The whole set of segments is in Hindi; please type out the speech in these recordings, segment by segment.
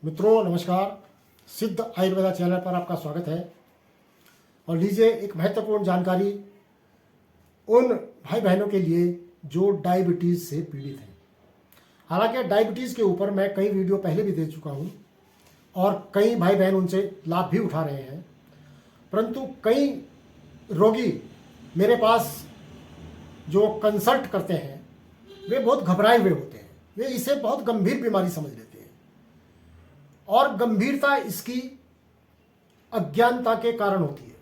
मित्रों नमस्कार। सिद्ध आयुर्वेदा चैनल पर आपका स्वागत है। और लीजिए एक महत्वपूर्ण जानकारी उन भाई बहनों के लिए जो डायबिटीज़ से पीड़ित हैं। हालांकि डायबिटीज़ के ऊपर मैं कई वीडियो पहले भी दे चुका हूं और कई भाई बहन उनसे लाभ भी उठा रहे हैं, परंतु कई रोगी मेरे पास जो कंसल्ट करते हैं वे बहुत घबराए हुए होते हैं। वे इसे बहुत गंभीर बीमारी समझ लेते हैं और गंभीरता इसकी अज्ञानता के कारण होती है।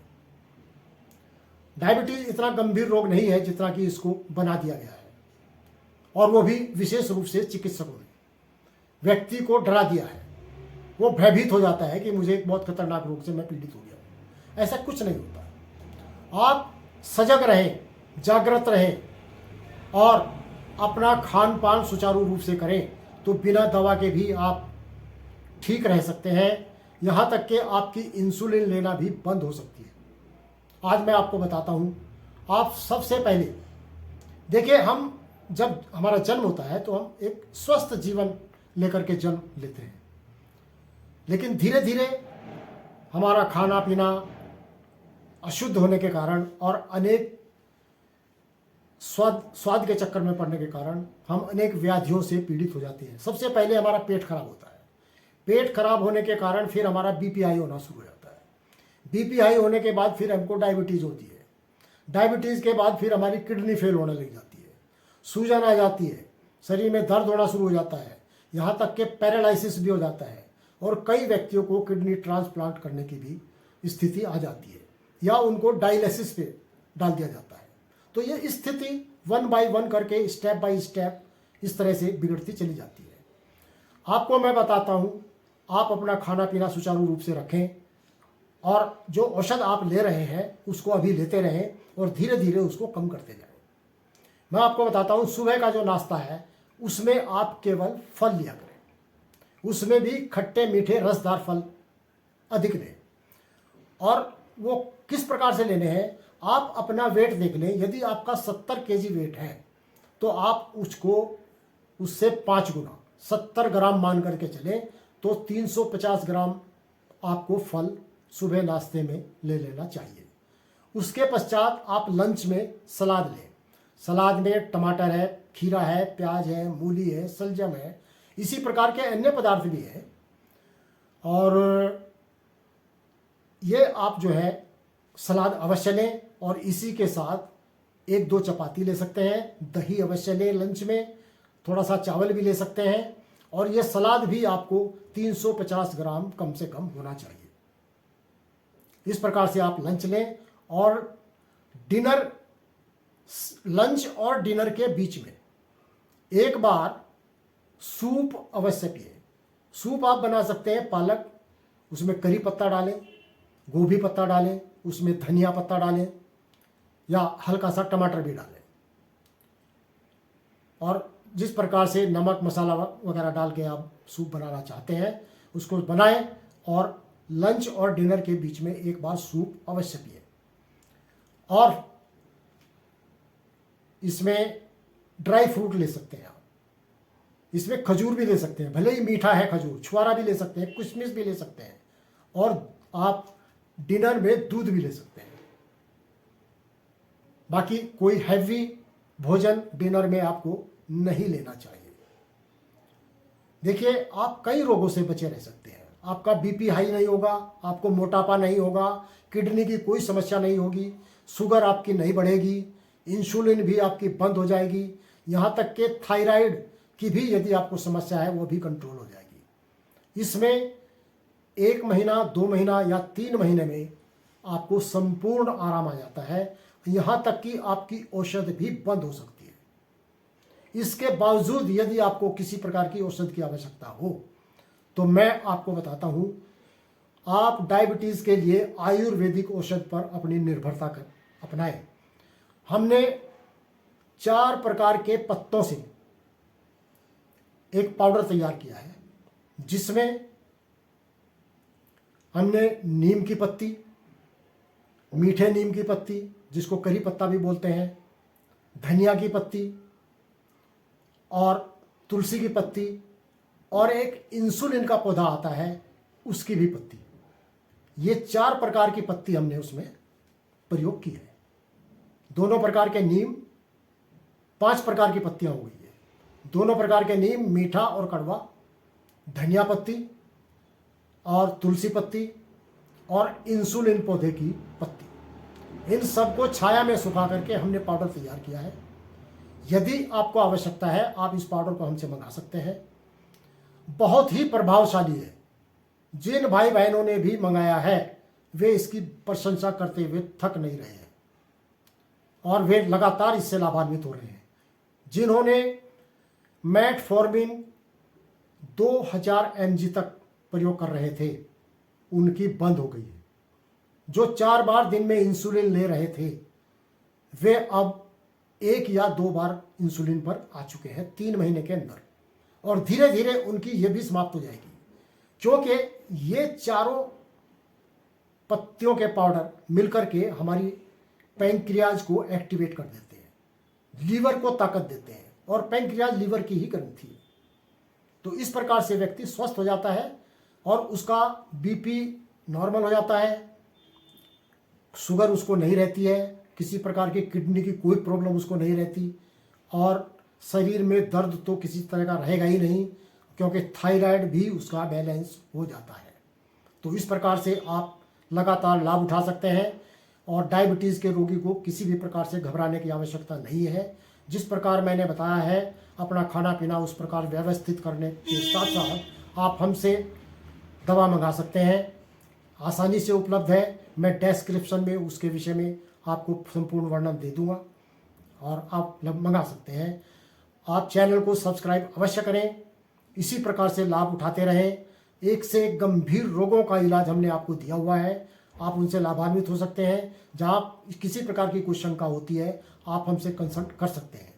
डायबिटीज इतना गंभीर रोग नहीं है जितना कि इसको बना दिया गया है, और वो भी विशेष रूप से चिकित्सकों ने व्यक्ति को डरा दिया है। वो भयभीत हो जाता है कि मुझे एक बहुत खतरनाक रोग से मैं पीड़ित हो गया। ऐसा कुछ नहीं होता। आप सजग रहें, जागृत रहें और अपना खान पान सुचारू रूप से करें तो बिना दवा के भी आप ठीक रह सकते हैं। यहाँ तक कि आपकी इंसुलिन लेना भी बंद हो सकती है। आज मैं आपको बताता हूँ। आप सबसे पहले देखिए, हम जब हमारा जन्म होता है तो हम एक स्वस्थ जीवन लेकर के जन्म लेते हैं, लेकिन धीरे धीरे हमारा खाना पीना अशुद्ध होने के कारण और अनेक स्वाद के चक्कर में पड़ने के कारण हम अनेक व्याधियों से पीड़ित हो जाते हैं। सबसे पहले हमारा पेट खराब होता है। पेट खराब होने के कारण फिर हमारा बीपी हाई होना शुरू हो जाता है। बीपी हाई होने के बाद फिर हमको डायबिटीज़ होती है। डायबिटीज़ के बाद फिर हमारी किडनी फेल होने लग जाती है, सूजन आ जाती है, शरीर में दर्द होना शुरू हो जाता है, यहाँ तक कि पैरालिसिस भी हो जाता है और कई व्यक्तियों को किडनी ट्रांसप्लांट करने की भी स्थिति आ जाती है या उनको डायलिसिस पे डाल दिया जाता है। तो ये स्थिति 1 बाय 1 करके स्टेप बाय स्टेप इस तरह से बिगड़ती चली जाती है। आपको मैं बताता हूँ, आप अपना खाना पीना सुचारू रूप से रखें और जो औषध आप ले रहे हैं उसको अभी लेते रहें और धीरे धीरे उसको कम करते जाएं। मैं आपको बताता हूँ, सुबह का जो नाश्ता है उसमें आप केवल फल लिया करें, उसमें भी खट्टे मीठे रसदार फल अधिक लें। और वो किस प्रकार से लेने हैं, आप अपना वेट देख लें। यदि आपका 70 केजी वेट है तो आप उससे 5 गुना 70 ग्राम मान करके चलें तो 350 ग्राम आपको फल सुबह नाश्ते में ले लेना चाहिए। उसके पश्चात आप लंच में सलाद लें। सलाद में टमाटर है, खीरा है, प्याज है, मूली है, सलजम है, इसी प्रकार के अन्य पदार्थ भी हैं। और ये आप जो है सलाद अवश्य लें और इसी के साथ 1-2 चपाती ले सकते हैं। दही अवश्य लें लंच में, थोड़ा सा चावल भी ले सकते हैं। और ये सलाद भी आपको 350 ग्राम कम से कम होना चाहिए। इस प्रकार से आप लंच लें और लंच और डिनर के बीच में एक बार सूप अवश्य पिए। सूप आप बना सकते हैं पालक, उसमें करी पत्ता डालें, गोभी पत्ता डालें, उसमें धनिया पत्ता डालें या हल्का सा टमाटर भी डालें। और जिस प्रकार से नमक मसाला वगैरह डाल के आप सूप बनाना चाहते हैं उसको बनाएं और लंच और डिनर के बीच में एक बार सूप अवश्य पिए। और इसमें ड्राई फ्रूट ले सकते हैं आप, इसमें खजूर भी ले सकते हैं, भले ही मीठा है खजूर, छुआरा भी ले सकते हैं, किशमिश भी ले सकते हैं। और आप डिनर में दूध भी ले सकते हैं। बाकी कोई हैवी भोजन डिनर में आपको नहीं लेना चाहिए। देखिए, आप कई रोगों से बचे रह सकते हैं। आपका बीपी हाई नहीं होगा, आपको मोटापा नहीं होगा, किडनी की कोई समस्या नहीं होगी, शुगर आपकी नहीं बढ़ेगी, इंसुलिन भी आपकी बंद हो जाएगी, यहाँ तक कि थायराइड की भी यदि आपको समस्या है वो भी कंट्रोल हो जाएगी। इसमें 1 महीना 2 महीना या 3 महीने में आपको संपूर्ण आराम आ जाता है। यहाँ तक कि आपकी औषध भी बंद हो सकती है। इसके बावजूद यदि आपको किसी प्रकार की औषध की आवश्यकता हो तो मैं आपको बताता हूँ, आप डायबिटीज़ के लिए आयुर्वेदिक औषध पर अपनी निर्भरता कर अपनाएं। हमने 4 प्रकार के पत्तों से एक पाउडर तैयार किया है, जिसमें हमने नीम की पत्ती, मीठे नीम की पत्ती जिसको करी पत्ता भी बोलते हैं, धनिया की पत्ती और तुलसी की पत्ती और एक इंसुलिन का पौधा आता है, उसकी भी पत्ती। ये 4 प्रकार की पत्ती हमने उसमें प्रयोग की है। दोनों प्रकार के नीम, 5 प्रकार की पत्तियां हो गई है। दोनों प्रकार के नीम, मीठा और कड़वा, धनिया पत्ती और तुलसी पत्ती और इंसुलिन पौधे की पत्ती, इन सबको छाया में सुखा करके हमने पाउडर तैयार किया है। यदि आपको आवश्यकता है, आप इस पाउडर को हमसे मंगा सकते हैं। बहुत ही प्रभावशाली है। जिन भाई बहनों ने भी मंगाया है वे इसकी प्रशंसा करते हुए थक नहीं रहे हैं और वे लगातार इससे लाभान्वित हो रहे हैं। जिन्होंने मेटफॉर्मिन 2000 mg तक प्रयोग कर रहे थे, उनकी बंद हो गई है। जो 4 बार दिन में इंसुलिन ले रहे थे, वे अब 1 या 2 बार इंसुलिन पर आ चुके हैं 3 महीने के अंदर, और धीरे धीरे उनकी ये भी समाप्त हो जाएगी, क्योंकि ये चारों पत्तियों के पाउडर मिलकर के हमारी पैंक्रियाज को एक्टिवेट कर देते हैं, लीवर को ताकत देते हैं, और पैंक्रियाज लीवर की ही ग्रंथि है। तो इस प्रकार से व्यक्ति स्वस्थ हो जाता है और उसका बीपी नॉर्मल हो जाता है, शुगर उसको नहीं रहती है, किसी प्रकार की किडनी की कोई प्रॉब्लम उसको नहीं रहती, और शरीर में दर्द तो किसी तरह का रहेगा ही नहीं, क्योंकि थायराइड भी उसका बैलेंस हो जाता है। तो इस प्रकार से आप लगातार लाभ उठा सकते हैं, और डायबिटीज़ के रोगी को किसी भी प्रकार से घबराने की आवश्यकता नहीं है। जिस प्रकार मैंने बताया है, अपना खाना पीना उस प्रकार व्यवस्थित करने के साथ साथ आप हमसे दवा मंगा सकते हैं, आसानी से उपलब्ध है। मैं डिस्क्रिप्शन में उसके विषय में आपको संपूर्ण वर्णन दे दूंगा और आप मंगा सकते हैं। आप चैनल को सब्सक्राइब अवश्य करें, इसी प्रकार से लाभ उठाते रहें। एक से एक गंभीर रोगों का इलाज हमने आपको दिया हुआ है, आप उनसे लाभान्वित हो सकते हैं। जहाँ किसी प्रकार की कोई शंका होती है, आप हमसे कंसल्ट कर सकते हैं।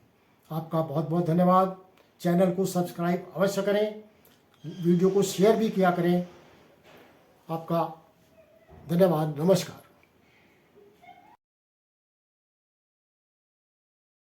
आपका बहुत बहुत धन्यवाद। चैनल को सब्सक्राइब अवश्य करें, वीडियो को शेयर भी किया करें। आपका धन्यवाद। नमस्कार।